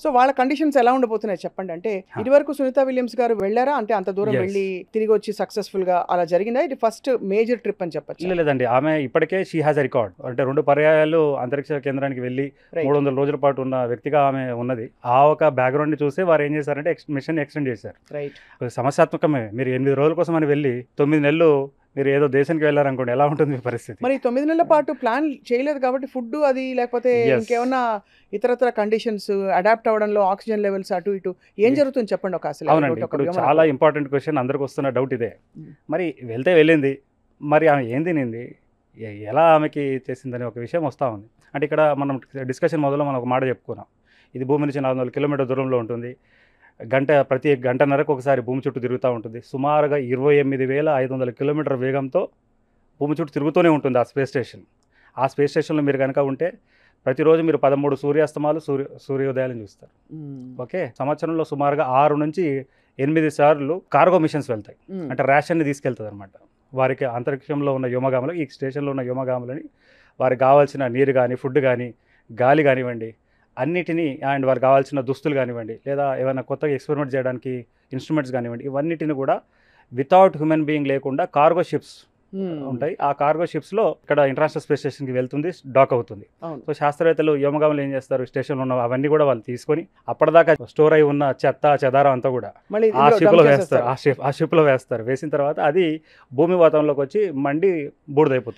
So వాళ్ళ conditions ఎలా ఉండబోతున్నాయి చెప్పండి. అంటే ఇదివరకు సునీత విలియమ్స్ గారు వెళ్ళారా? అంటే అంత దూరం Yes. వెళ్ళి తిరిగి వచ్చి సక్సెస్ఫుల్ గా అలా జరిగిందా? ఇది ఫస్ట్ మేజర్ ట్రిప్ అని చెప్పొచ్చు. లేదండి, ఆమె ఇప్పటికే షీ హాజ్ ఎ రికార్డ్. అంటే 2 పర్యాయాలు అంతరిక్ష కేంద్రానికి వెళ్ళి Right. 300 రోజుల పాటు ఉన్న వ్యక్తిగా ఆమె ఉన్నది. ఆ ఒక బ్యాక్గ్రౌండ్ని చూసి వారు ఏం చేశారంటే మిషన్ ఎక్స్టెండ్ చేశారు. రైట్. సమస్యాత్మకమే. మీరు 8 రోజుల కోసం అని వెళ్ళి 9 నెలలు మీరు ఏదో దేశానికి వెళ్ళారనుకోండి, ఎలా ఉంటుంది మీ పరిస్థితి? మరి 9 నెలల పాటు ప్లాన్ చేయలేదు కాబట్టి ఫుడ్ అది లేకపోతే Yes. ఇంకేమన్నా ఇతరత్ర కండిషన్స్ అడాప్ట్ అవ్వడంలో ఆక్సిజన్ లెవెల్స్ అటు ఇటు ఏం Yes. జరుగుతుంది చెప్పండి ఒక అసలు అవునండి, ఒక ఇప్పుడు వ్యోమనౌక. చాలా ఇంపార్టెంట్ క్వశ్చన్ అందరికి వస్తున్న డౌట్ ఇదే. మరి వెళ్తే వెళ్ళింది, మరి ఆమె ఏం తినింది, ఎలా ఆమెకి చేసిందని ఒక విషయం వస్తూ ఉంది. అంటే ఇక్కడ మనం డిస్కషన్ మొదలు మనం ఒక మాట చెప్పుకున్నాం. ఇది భూమి నుంచి 400 కిలోమీటర్ దూరంలో ఉంటుంది. ప్రతి గంటన్నరకు ఒకసారి భూమి చుట్టూ తిరుగుతూ ఉంటుంది. సుమారుగా 28,500 కిలోమీటర్ వేగంతో భూమి చుట్టూ తిరుగుతూనే ఉంటుంది ఆ స్పేస్ స్టేషన్. ఆ స్పేస్ స్టేషన్లో మీరు కనుక ఉంటే ప్రతిరోజు మీరు 13 సూర్యాస్తమాలు సూర్యోదయాలను చూస్తారు. ఓకే, సంవత్సరంలో సుమారుగా 6 నుంచి 8 సార్లు కార్గో మిషన్స్ వెళ్తాయి. అంటే రేషన్ని తీసుకెళ్తుంది అనమాట. వారికి అంతరిక్షంలో ఉన్న వ్యోమగాములు, ఈ స్టేషన్లో ఉన్న వ్యోమగాములని వారికి కావాల్సిన నీరు కానీ, ఫుడ్ కానీ, గాలి కానివ్వండి, అన్నిటినీ అండ్ వారికి కావాల్సిన దుస్తులు కానివ్వండి, లేదా ఏమైనా కొత్తగా ఎక్స్పెరిమెంట్ చేయడానికి ఇన్స్ట్రుమెంట్స్ కానివ్వండి, ఇవన్నిటిని కూడా వితౌట్ హ్యూమన్ బీయింగ్ లేకుండా కార్గో షిప్స్ ఉంటాయి. ఆ కార్గో షిప్స్లో ఇక్కడ ఇంటర్నేషనల్ స్పేస్ స్టేషన్కి వెళ్తుంది, డాక్ అవుతుంది. సో శాస్త్రవేత్తలు వ్యోమగాములు ఏం చేస్తారు, స్టేషన్లో ఉన్న అవన్నీ కూడా వాళ్ళు తీసుకొని అప్పటిదాకా స్టోర్ అయి ఉన్న చెత్త చెదారం అంతా కూడా మళ్ళీ ఆ షిప్లో వేస్తారు. ఆ షిప్లో వేస్తారు. వేసిన తర్వాత అది భూమి వాతావరణంలోకి వచ్చి మండి బూడిదైపోతుంది.